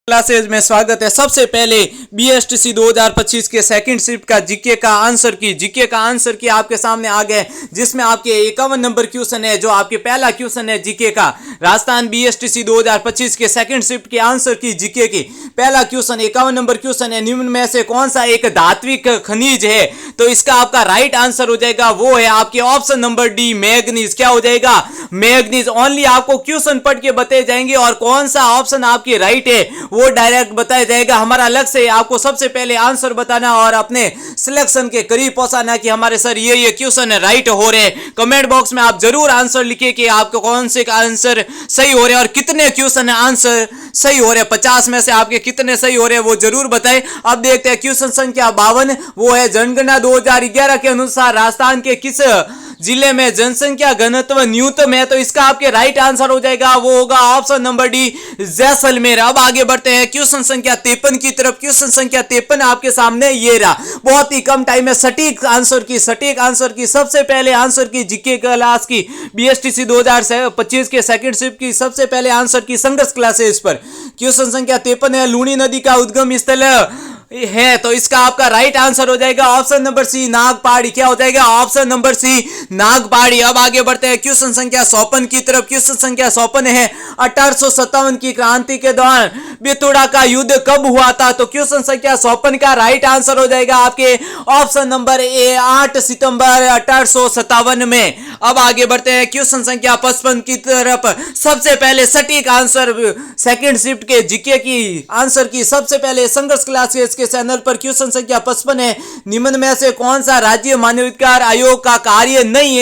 Classes में स्वागत है। सबसे पहले बीएसटीसी 2025 के सेकंड शिफ्ट का जीके का आंसर की आपके सामने आ गए, जिसमें आपके 51 नंबर क्वेश्चन है। जो आपके पहला क्वेश्चन है जीके का, राजस्थान बीएसटीसी 2025 के सेकंड शिफ्ट के आंसर की जीके की पहला क्वेश्चन 51 नंबर क्वेश्चन है। निम्न में से कौन सा एक धात्विक खनिज है? तो इसका आपका राइट आंसर हो जाएगा वो है आपके ऑप्शन नंबर डी, मैग्नीज। क्या हो जाएगा? मैग्नीज। ओनली आपको क्वेश्चन पढ़ के बताए जाएंगे और कौन सा ऑप्शन आपकी राइट है वो डायरेक्ट बताया जाएगा। हमारा लक्ष्य है आपको सबसे पहले आंसर बताना और अपने सिलेक्शन के करीब पहुंचाना कि हमारे सर ये क्वेश्चन है राइट हो रहे हैं। कमेंट बॉक्स में आप जरूर आंसर लिखिए कि आपको कौन से आंसर सही हो रहे हैं और कितने क्वेश्चन आंसर सही हो रहे हैं। 50 में से आपके कितने सही हो रहे हैं वो जरूर बताएं। अब देखते हैं क्वेश्चन संख्या 52, वो है जनगणना 2011 के अनुसार राजस्थान के किस जिले में जनसंख्या घनत्व न्यूनतम है? तो इसका आपके राइट आंसर हो जाएगा वो होगा ऑप्शन नंबर डी, जैसलमेर। अब आगे बढ़ते हैं क्वेश्चन संख्या 53 की तरफ। क्वेश्चन संख्या 53 आपके सामने ये रहा। बहुत ही कम टाइम में सटीक आंसर की सबसे पहले आंसर की जीके क्लास की बीएसटीसी 2025 के सेकंड शिफ्ट की सबसे पहले आंसर की संघर्ष क्लासेस पर क्वेश्चन संख्या 53 है। लूनी नदी का उद्गम स्थल है, तो इसका आपका राइट आंसर हो जाएगा ऑप्शन नंबर सी, नागपाड़ी। क्या हो जाएगा? Option number C, Nagpadi. अब आगे बढ़ते हैं क्वेश्चन संख्या 54 की तरफ। क्वेश्चन संख्या 54 है 1857 की क्रांति के दौरान बेतुड़ा का युद्ध कब हुआ था? तो क्वेश्चन संख्या 54 का राइट आंसर हो जाएगा आपके ऑप्शन नंबर ए, 8 सितंबर 1857 में। अब आगे बढ़ते हैं क्वेश्चन संख्या 55 की तरफ। सबसे पहले सटीक आंसर सेकंड शिफ्ट के जीके की आंसर की सबसे पहले संघर्ष क्लासेस के चैनल पर क्वेश्चन संख्या 55 है। निम्न में से कौन सा राज्य मानवाधिकार आयोग का कार्य नहीं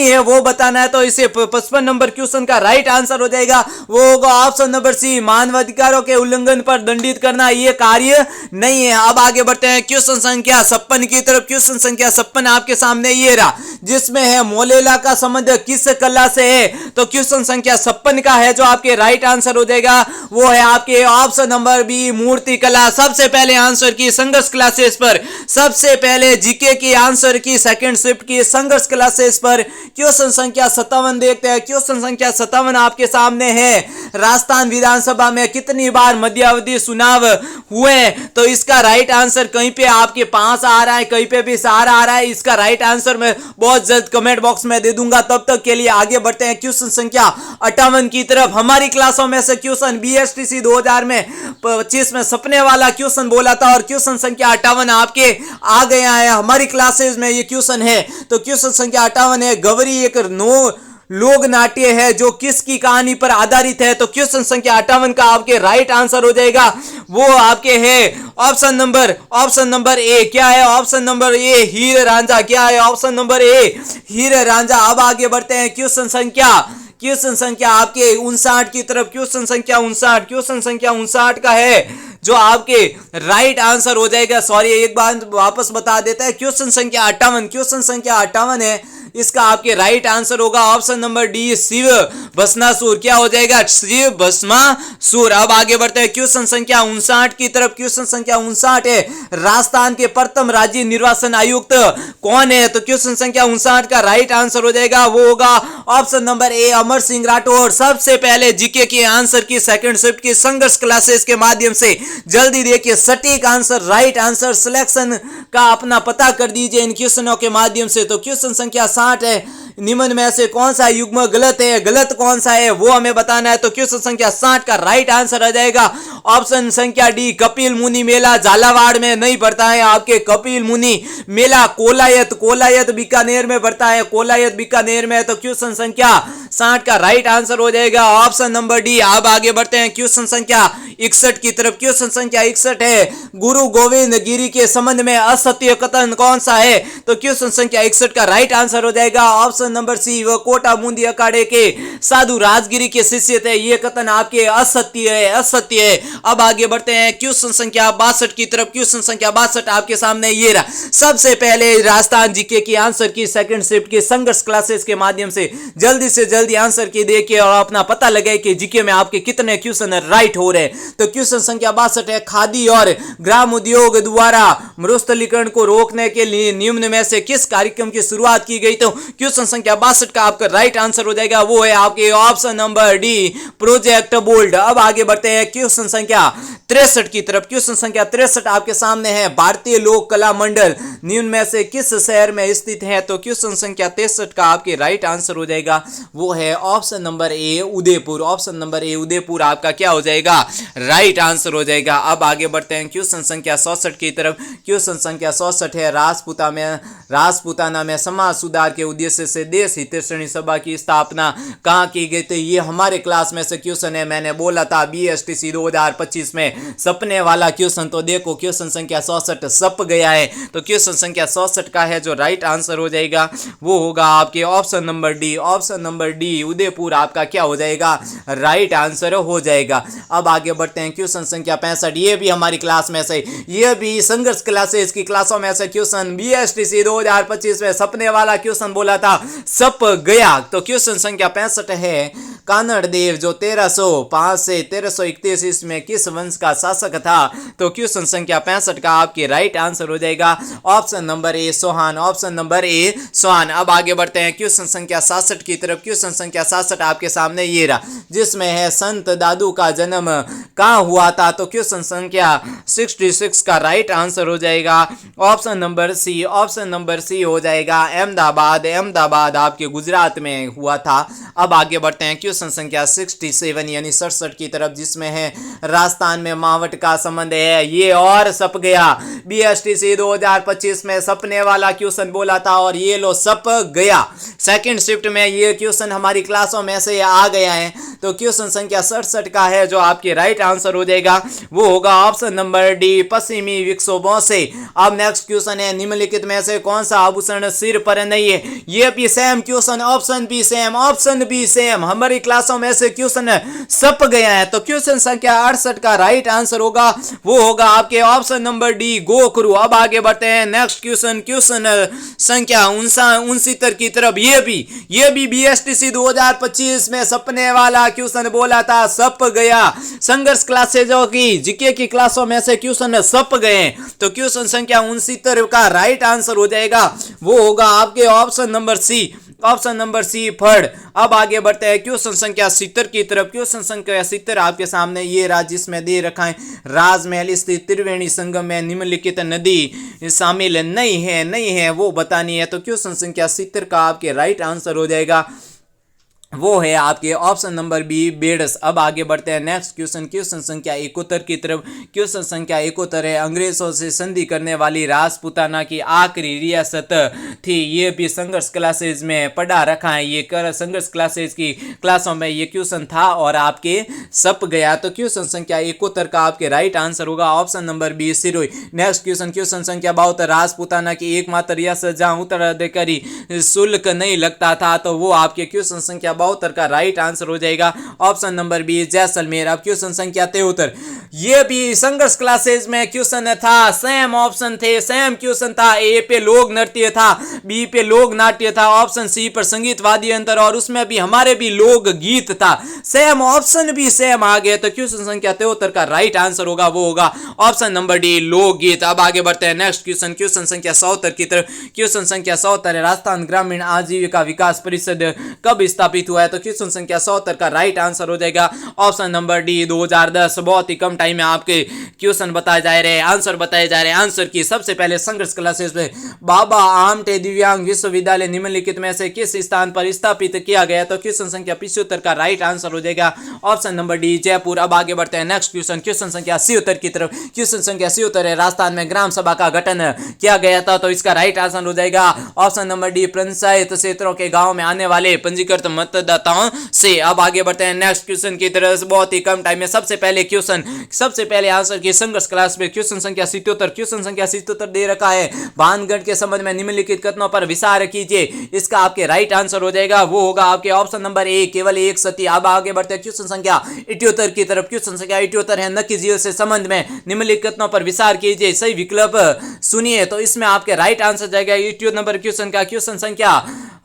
है वो बताना है। तो इसे 55 नंबर क्वेश्चन का राइट आंसर हो जाएगा वो होगा ऑप्शन नंबर सी, मानवाधिकारों के उल्लंघन पर दंडित करना ये कार्य नहीं है। अब आगे बढ़ते हैं क्वेश्चन संख्या 56 की तरफ। क्वेश्चन संख्या 56 आपके सामने ये रहा, जिसमें है मोलेला का संबंध किस कला से है? तो क्वेश्चन संख्या 56 का है जो आपके राइट आंसर हो जाएगा वो है आपके ऑप्शन नंबर बी, मूर्ति कला। सबसे पहले आंसर की संघर्ष क्लासेस पर, सबसे पहले जीके की आंसर की सेकंड शिफ्ट की संघर्ष क्लासेस पर क्वेश्चन संख्या 57 देखते हैं। क्वेश्चन संख्या 57 आपके सामने है, राजस्थान विधानसभा में कितनी बार मध्यावधि चुनाव हुए? तो इसका राइट आंसर कहीं पे आपके 5 आ रहा है, कहीं पे भी 4 आ रहा है। इसका राइट आंसर मैं बहुत जल्द कमेंट बॉक्स में दे दूंगा। तब तक के लिए आगे बढ़ते हैं क्वेश्चन संख्या 58 की तरफ। हमारी क्लासों में से क्वेश्चन बीएसटीसी 2025 में सपने वाला क्वेश्चन बोला था और क्वेश्चन संख्या 58 आपके आ गया है। हमारी क्लासेस में ये क्वेश्चन है, तो क्वेश्चन संख्या 58 है, गवरी एक लोक नाट्य है जो किसकी कहानी पर आधारित है? तो क्वेश्चन संख्या 58 का आपके राइट आंसर हो जाएगा वो आपके है ऑप्शन नंबर ए। क्या है ऑप्शन नंबर ए? हीर रांझा। क्या है ऑप्शन नंबर ए? हीर रांझा। अब आगे बढ़ते हैं क्वेश्चन संख्या आपके 59 की तरफ। क्वेश्चन संख्या 59 का है जो आपके राइट आंसर हो जाएगा। सॉरी, एक बार वापस बता देता है। क्वेश्चन संख्या 58 है, इसका आपके राइट आंसर होगा option number D, Shiv Bhasmasur. क्या हो जाएगा? शिव भस्मासुर। अब आगे बढ़ते हैं क्वेश्चन संख्या 59 की तरफ। क्वेश्चन संख्या 59 है, राजस्थान के प्रथम राज्य निर्वाचन आयुक्त कौन है? तो क्वेश्चन संख्या 59 का राइट आंसर हो जाएगा वो होगा option number A, Amar Singh Rathore. सबसे पहले जीके की आंसर की सेकंड शिफ्ट की संघर्ष क्लासेस के माध्यम से जल्दी देखिए सटीक आंसर, राइट आंसर सिलेक्शन का अपना पता कर दीजिए इन क्वेश्चनों के माध्यम से। तो क्वेश्चन संख्या 60 है, निम्न में से कौन सा युग्म गलत कौन सा है वो हमें बताना है। तो क्वेश्चन संख्या 60 का राइट आंसर आ जाएगा ऑप्शन संख्या डी, कपिल मुनि मेला झालावाड़ में नहीं पड़ता है। आपके कपिल मुनि मेला कोलायत बीकानेर में पड़ता है, कोलायत बीकानेर में। तो क्वेश्चन संख्या 60 का राइट आंसर हो जाएगा ऑप्शन नंबर डी। अब आगे बढ़ते हैं क्वेश्चन संख्या 61 की तरफ। क्वेश्चन संख्या 61 है, गुरु गोविंद गिरी के संबंध में असत्य कथन कौन सा है? तो क्वेश्चन संख्या 61 का राइट आंसर हो जाएगा ऑप्शन नंबर सी, वह कोटा बूंदी अखाड़े के साधु राजगिरी के शिष्य थे। ये कथन आपके असत्य है। अब आगे बढ़ते हैं क्वेश्चन संख्या 62 की तरफ। क्वेश्चन संख्या 62 आपके सामने ये रहा। सबसे पहले राजस्थान जीके की आंसर की सेकंड शिफ्ट की संघर्ष क्लासेस के माध्यम से जल्दी से जल्दी आंसर की देखिए और अपना पता लगाए कि जीके में आपके कितने क्वेश्चन राइट हो रहे हैं। तो क्वेश्चन संख्या 62 है, खादी और ग्राम उद्योग द्वारा मरुस्थलीकरण को रोकने के लिए निम्न में से किस कार्यक्रम की शुरुआत की गई? तो क्वेश्चन संख्या 62 का आपका राइट आंसर हो जाएगा वो है आपके option number D project bold. अब आगे बढ़ते हैं क्वेश्चन संख्या 63 की तरफ। क्वेश्चन संख्या 63 आपके सामने है, भारतीय लोक कला मंडल निम्न में से किस शहर में स्थित है? तो क्वेश्चन संख्या 63 का आपके राइट आंसर हो जाएगा वो है option number A Udaipur. Option number A Udaipur आपका क्या हो जाएगा? राइट आंसर हो जाएगा। अब आगे बढ़ते हैं क्वेश्चन संख्या 64 की तरफ। क्वेश्चन संख्या 64 है, राजपूताना में समाज सुधार के उद्देश्य से देश हितैषणी सभा की स्थापना कहाँ की गई थी? ये हमारे क्लास में से क्वेश्चन है, मैंने बोला था BSTC 2025 में सपने वाला क्वेश्चन। तो देखो क्वेश्चन संख्या 64 सप गया है, तो क्वेश्चन संख्या 64 का है जो राइट आंसर हो जाएगा वो होगा आपके option number D. Option number D Udaipur आपका क्या हो जाएगा? राइट आंसर हो जाएगा। अब आगे बढ़ते हैं क्वेश्चन संख्या 65। ये भी हमारी क्लास में से, ये भी संघर्ष क्लासेस की क्लासों में से क्वेश्चन BSTC 2025 में सपने वाला क्वेश्चन बोला था, सप गया। तो क्वेश्चन संख्या 65 है, कानड़ देव जो 1305 से 1331 ईस्वी में किस वंश का शासक था? तो क्वेश्चन संख्या 65 का आपके राइट आंसर हो जाएगा option number A Sohan. Option number A Sohan. अब आगे बढ़ते हैं क्वेश्चन संख्या 66 की तरफ। क्वेश्चन संख्या 66 आपके सामने ये रहा, जिसमें है संत दादू का जन्म कहाँ हुआ था? तो क्वेश्चन संख्या 66 का राइट आंसर हो जाएगा option number C. Option number C हो जाएगा अहमदाबाद। अहमदाबाद आपके गुजरात में हुआ था। अब आगे बढ़ते हैं क्वेश्चन संख्या 67 यानी 67 की तरफ, जिसमें है राजस्थान में मावट का संबंध है। ये और सप गया, BSTC 2025 में सपने वाला क्वेश्चन बोला था और ये लो सप गया। सेकंड शिफ्ट में ये क्वेश्चन हमारी क्लासों में से आ गया है। तो क्वेश्चन संख्या 67 का है जो आपके राइट आंसर हो जाएगा वो होगा ऑप्शन नंबर डी पश्चिमी विक्षोभों से। अब नेक्स्ट क्वेश्चन है, निम्नलिखित में से कौन सा आभूषण सिर पर नहीं है? ये भी same question, option B same, option B same, हमारी क्लासों में से क्वेश्चन सप गया है। तो क्वेश्चन संख्या 68 का राइट आंसर होगा वो होगा आपके ऑप्शन नंबर डी गोखरू। अब आगे बढ़ते हैं नेक्स्ट क्वेश्चन, क्वेश्चन संख्या 69 की तरफ। ये भी BSTC 2025 में सपने वाला क्वेश्चन बोला था, सप गया। संघर्ष क्लासेजों की जीके की क्लासों में से क्वेश्चन सप गए। तो क्वेश्चन संख्या 69 का राइट आंसर हो जाएगा वो होगा आपके option number C. Option number C फर्ड। अब आगे बढ़ते हैं क्वेश्चन संख्या 70 की तरफ। क्वेश्चन संख्या 70 आपके सामने ये राज जिसमें दे रखा है, राजमहल स्थित त्रिवेणी संगम में निम्नलिखित नदी शामिल नहीं है वो बतानी है। तो क्वेश्चन संख्या 70 का आपके राइट आंसर हो जाएगा वो है आपके ऑप्शन नंबर बी बेडस। अब आगे बढ़ते हैं नेक्स्ट क्वेश्चन, क्वेश्चन संख्या 71 की तरफ। क्वेश्चन संख्या 71 है, अंग्रेजों से संधि करने वाली राजपूताना की आखिरी रियासत थी। ये भी संघर्ष क्लासेज में पढ़ा रखा है, ये संघर्ष क्लासेज की क्लासों में ये क्वेश्चन था और आपके सप गया। तो क्वेश्चन संख्या 71 का आपके राइट आंसर होगा option number B Sirohi. Next question, question संख्या 72, राजपूताना की एकमात्र रियासत जहां उत्तराधिकारी शुल्क नहीं लगता था, तो वो आपके क्वेश्चन संख्या 72 का राइट आंसर हो जाएगा ऑप्शन नंबर बी जैसलमेर। अब क्वेश्चन संख्या 73, ये भी संघर्ष क्लासेस में क्वेश्चन था, सेम ऑप्शन थे, सेम क्वेश्चन था। ए पे लोक नृत्य था, बी पे लोक नाट्य था, ऑप्शन सी पर संगीत वाद्य यंत्र और उसमें भी हमारे भी लोक गीत था। सेम ऑप्शन भी सेम आ गए। तो क्वेश्चन संख्या 73 का राइट आंसर होगा वो होगा ऑप्शन नंबर डी लोक गीत। अब आगे बढ़ते हैं नेक्स्ट क्वेश्चन, क्वेश्चन संख्या 74 की तरफ। क्वेश्चन संख्या 74 राजस्थान ग्रामीण आजीविका विकास परिषद कब स्थापित हुआ है? तो क्वेश्चन संख्या 74 का राइट आंसर हो जाएगा ऑप्शन नंबर डी 2010। बहुत ही कम टाइम में आपके क्वेश्चन बताए जा रहे हैं, आंसर बताए जा रहे हैं। आंसर की सबसे पहले संघर्ष क्लासेस में बाबा आमटे दिव्यांग विश्वविद्यालय निम्नलिखित में से किस स्थान पर स्थापित किया गया? तो क्वेश्चन संख्या 75 का राइट आंसर हो जाएगा ऑप्शन नंबर डी जयपुर। अब आगे बढ़ते हैं नेक्स्ट क्वेश्चन, क्वेश्चन संख्या 76 की तरफ। क्वेश्चन संख्या 76 है, राजस्थान में ग्राम सभा का गठन किया गया था, तो इसका राइट आंसर हो जाएगा ऑप्शन नंबर डी पंचायत क्षेत्रों के गांव में आने वाले पंजीकृत मतदाताओं से। अब आगे बढ़ते हैं नेक्स्ट क्वेश्चन की तरफ। बहुत ही कम टाइम में सबसे पहले आंसर की संघर्ष क्लास में क्वेश्चन संख्या 77। क्वेश्चन संख्या 77 दे रखा है, भानगढ़ के संबंध में निम्नलिखित कथनों पर विचार कीजिए। इसका आपके राइट आंसर हो जाएगा वो होगा आपके ऑप्शन नंबर ए केवल एक सती। अब आगे बढ़ते हैं क्वेश्चन संख्या 78 की तरफ। क्वेश्चन संख्या 78 है, नक्की झील से संबंध में निम्नलिखित कथनों पर विचार कीजिए, सही विकल्प सुनिए। तो इसमें आपके राइट आंसर जाएगा 78 नंबर क्वेश्चन का। क्वेश्चन संख्या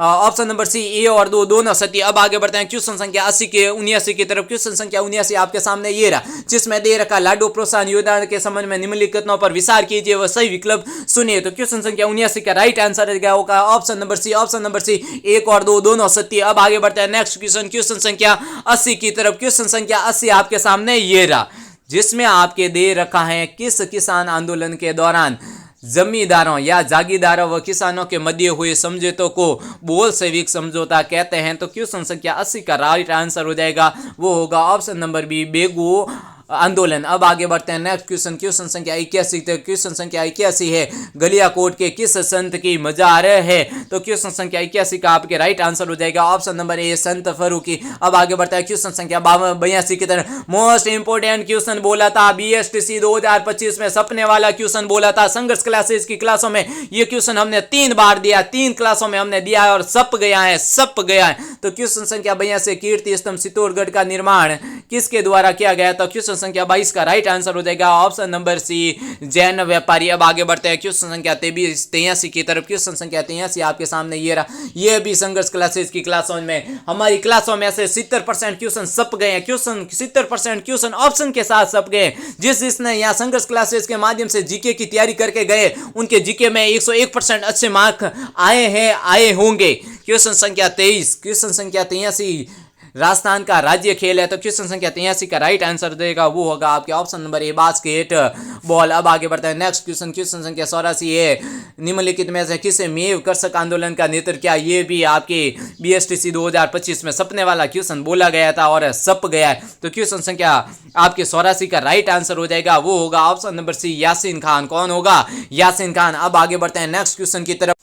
ऑप्शन नंबर सी ए और दो दोनों सत्य सती। अब आगे बढ़ते हैं क्वेश्चन संख्या 80 के 79 की तरफ। क्वेश्चन संख्या 79 आपके सामने ये रहा, जिसमें दे रखा लाडू प्रोत्साहन योजना के संबंध में निम्नलिखितों पर विचार कीजिए वह सही विकल्प सुनिए। तो क्वेश्चन संख्या 79 का राइट आंसर होगा option number C. Option number C 1 और 2 दोनों सत्य। अब आगे बढ़ते हैं नेक्स्ट क्वेश्चन, क्वेश्चन संख्या 80 की तरफ। क्वेश्चन संख्या 80 आपके सामने ये रहा, जिसमें आपके दे रखा है किस किसान आंदोलन के दौरान जमींदारों या जागीरदारों व किसानों के मध्य हुए समझौतों को बोल्शेविक समझौता कहते हैं। तो क्वेश्चन संख्या 80 का राइट आंसर हो जाएगा, वो होगा ऑप्शन नंबर बी, बेगू आंदोलन। अब आगे बढ़ते हैं नेक्स्ट क्वेश्चन, क्वेश्चन संख्या 81। तो क्वेश्चन संख्या 81 है, गलियाकोट के किस संत की मजार है। तो क्वेश्चन संख्या 81 का आपके राइट आंसर हो जाएगा ऑप्शन नंबर ए, संत फर्रुखी। अब आगे बढ़ता है क्वेश्चन संख्या 82 की तरफ। मोस्ट इंपोर्टेंट क्वेश्चन बोला था BSTC 2025 में, सपने वाला क्वेश्चन बोला था। संघर्ष क्लासेस की क्लासों में ये क्वेश्चन हमने 3 बार दिया, 3 क्लासों में हमने दिया है और सप गया है। तो क्वेश्चन संख्या 82, कीर्ति स्तंभ चित्तौड़गढ़ का निर्माण किसके द्वारा किया गया। तो क्वेश्चन संख्या 22 का राइट आंसर हो जाएगा ऑप्शन नंबर सी, जैन व्यापारी। अब आगे बढ़ते हैं क्वेश्चन संख्या 83 की तरफ। क्वेश्चन संख्या 83 आपके सामने ये रहा, ये भी संघर्ष क्लासेस की क्लासों में, हमारी क्लासों में से 70% क्वेश्चन सप गए हैं। क्वेश्चन 70% क्वेश्चन ऑप्शन के साथ सप गए। जिसने यहाँ संघर्ष क्लासेस के माध्यम से जीके की तैयारी करके गए, उनके जीके में 101% अच्छे मार्क आए होंगे। क्वेश्चन संख्या 23, क्वेश्चन संख्या 83 राजस्थान का राज्य खेल है। तो क्वेश्चन संख्या 83 का राइट आंसर देगा, वो होगा आपके option number A, basket ball. अब आगे बढ़ते हैं नेक्स्ट क्वेश्चन, क्वेश्चन संख्या 84 है, निम्नलिखित में से किसे मेव कर्षक आंदोलन का नेतृत्व किया। ये भी आपके BSTC 2025 में सपने वाला क्वेश्चन बोला गया था और सप गया है। तो क्वेश्चन संख्या आपके 84 का राइट आंसर हो जाएगा, वो होगा option number C, Yasin Khan. कौन होगा? यासीन खान। अब आगे बढ़ते हैं नेक्स्ट क्वेश्चन की तरफ।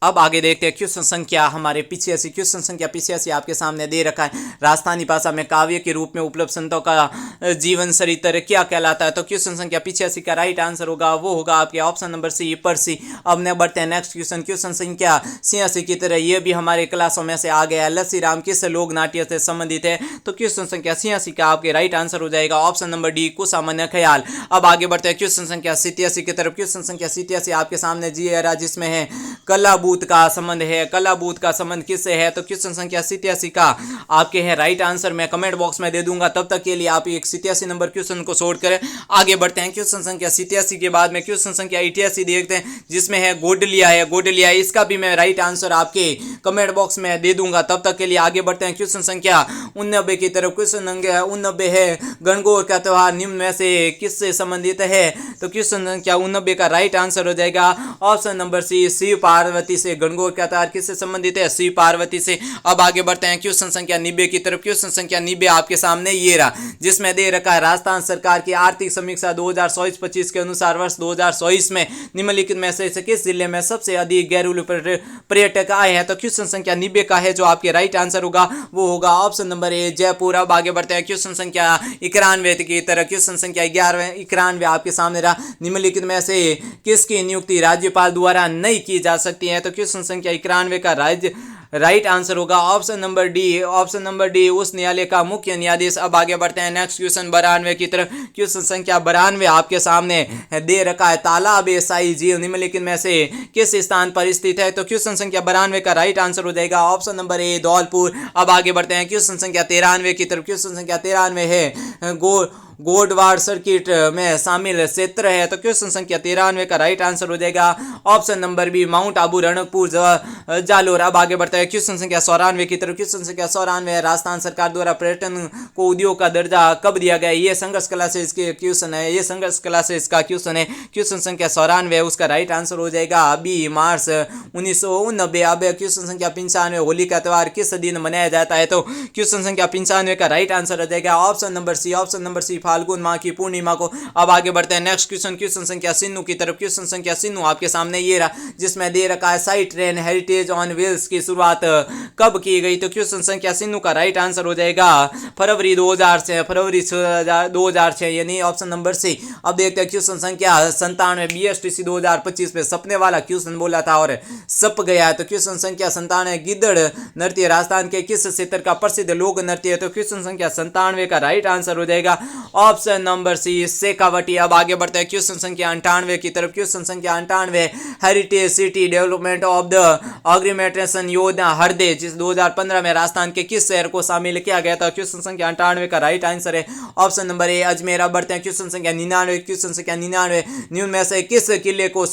अब आगे देखते हैं क्वेश्चन संख्या हमारे 85। क्वेश्चन संख्या 85 आपके सामने दे रखा है, राजस्थानी भाषा में काव्य के रूप में उपलब्ध संतों का जीवन चरित्र क्या कहलाता है। तो क्वेश्चन संख्या 85 का राइट आंसर होगा, वो होगा आपके ऑप्शन नंबर सी, पर्सी। अब ने बढ़ते हैं नेक्स्ट क्वेश्चन, क्वेश्चन संख्या 86 की तरह। ये भी हमारे क्लासों में से आ गया है, लस्सी राम किस लोक नाट्य से संबंधित है। तो क्वेश्चन संख्या 86 का आपके राइट आंसर हो जाएगा ऑप्शन नंबर डी, कुसामान्य ख्याल। अब आगे बढ़ते हैं क्वेश्चन संख्या 87 की तरफ। क्वेश्चन संख्या 87 आपके सामने जी आ रहा, जिसमें है कलाबूत का संबंध है। कलाबूत का संबंध किससे है। तो क्वेश्चन संख्या 87 का आपके है राइट आंसर मैं कमेंट बॉक्स में दे दूंगा। तब तक के लिए आप एक 87 नंबर क्वेश्चन को छोड़कर आगे बढ़ते हैं। क्वेश्चन संख्या 87 के बाद में क्वेश्चन संख्या 88 देखते हैं, जिसमें है गोडलिया। इसका भी मैं राइट आंसर आपके कमेंट बॉक्स में दे दूंगा। तब तक के लिए आगे बढ़ते हैं क्वेश्चन संख्या 89 की तरफ। क्वेश्चन संख्या 89 है, गणगौर का त्योहार निम्न में से किससे संबंधित है। तो क्वेश्चन संख्या 89 का राइट आंसर हो जाएगा option number C, Shiv Parvati से। गणगौर का त्योहार किससे संबंधित है। शिव पार्वती से। अब आगे बढ़ते हैं क्वेश्चन संख्या 90 की तरफ। क्वेश्चन संख्या 90 आपके सामने ये रहा, जिसमें दे रखा है राजस्थान सरकार की आर्थिक समीक्षा 2024-25 के अनुसार वर्ष 2024 में निम्नलिखित में से किस जिले में सबसे अधिक घरेलू पर्यटक आए हैं। तो क्वेश्चन संख्या 90 का है जो आपके राइट आंसर होगा, वो होगा ऑप्शन नंबर ए, जयपुर। अब आगे बढ़ते हैं क्वेश्चन संख्या 91 की तरफ। क्वेश्चन संख्या 91 आपके सामने रहा, निम्नलिखित में से किसकी नियुक्ति राज्यपाल द्वारा नहीं की जा सकती है। तो क्वेश्चन संख्या 91 का राइट आंसर होगा ऑप्शन नंबर डी, उस न्यायालय का मुख्य न्यायाधीश। अब आगे बढ़ते हैं नेक्स्ट क्वेश्चन 92 की तरफ। क्वेश्चन संख्या 92 आपके सामने दे रखा है, तालाब ए शाही झील निम्नलिखित में से किस स्थान पर स्थित है। तो क्वेश्चन संख्या 92 का राइट आंसर हो जाएगा ऑप्शन नंबर ए, धौलपुर। अब आगे बढ़ते हैं क्वेश्चन संख्या 93 की तरफ। क्वेश्चन संख्या 93 है, गोडवाड़ सर्किट में शामिल क्षेत्र है। तो क्वेश्चन संख्या 93 का राइट आंसर हो जाएगा option number B, Mount Abu, Ranakpur, Jalore. अब आगे बढ़ता है क्वेश्चन संख्या 94 की तरफ। क्वेश्चन संख्या 94 राजस्थान सरकार द्वारा पर्यटन को उद्योग का दर्जा कब दिया गया। ये संघर्ष क्लासेस के क्वेश्चन है, ये संघर्ष क्लासेस का क्वेश्चन है। क्वेश्चन संख्या 94 उसका राइट आंसर हो जाएगा बी, मार्च 1989। अब क्वेश्चन संख्या 95 होली का त्यौहार किस दिन मनाया जाता है। तो क्वेश्चन संख्या 95 का राइट आंसर हो जाएगा ऑप्शन नंबर सी, फाल्गुन माह की पूर्णिमा को। अब आगे बढ़ते हैं नेक्स्ट क्वेश्चन, क्वेश्चन संख्या 96 की तरफ। क्वेश्चन संख्या 96 आपके सामने ये रहा, जिसमें दे रखा है site train heritage on wheels की शुरुआत कब की गई। तो क्वेश्चन संख्या 96 का राइट आंसर हो जाएगा फरवरी 2006 यानी ऑप्शन नंबर सी। अब देखते हैं क्वेश्चन संख्या 97 BSTC 2025 में सपने वाला क्वेश्चन बोला था और सप गया है। तो क्वेश्चन संख्या 97 गिद्दड़ नृत्य राजस्थान के किस क्षेत्र का प्रसिद्ध लोक नृत्य है। तो क्वेश्चन संख्या 97 का राइट आंसर हो जाएगा ऑप्शन नंबर सी शेखावटी। अब आगे बढ़ते हैं क्वेश्चन संख्या 98 की तरफ। क्वेश्चन संख्या 98, heritage city development of the augmentation योजना हरदे जिस 2015 में राजस्थान के किस शहर को शामिल किया गया था। क्वेश्चन संख्या 98 का राइट आंसर है ऑप्शन नंबर ए अजमेर। अब बढ़ते हैं क्वेश्चन संख्या 99। क्वेश्चन संख्या 99, निम्न में से किस किले को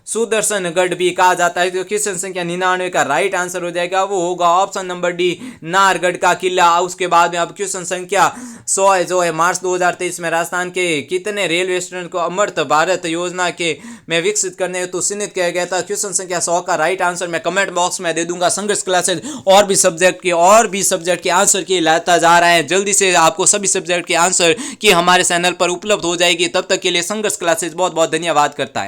सुदर्शनगढ़ भी कहा जाता है। तो क्वेश्चन संख्या 99 का राइट आंसर हो जाएगा, वो होगा ऑप्शन नंबर डी नाहरगढ़ का किला। उसके बाद में अब क्वेश्चन संख्या 100 है जो है मार्च 2023 में राजस्थान के कितने रेलवे स्टेशन को अमृत भारत योजना के में विकसित करने हेतु चिन्हित किया गया था। क्वेश्चन संख्या 100 का राइट आंसर मैं कमेंट बॉक्स में दे दूंगा। संघर्ष क्लासेज और भी सब्जेक्ट के आंसर की लाता जा रहा है। जल्दी से आपको सभी सब्जेक्ट के आंसर की हमारे चैनल पर उपलब्ध हो जाएगी। तब तक के लिए संघर्ष क्लासेज बहुत बहुत धन्यवाद करता है।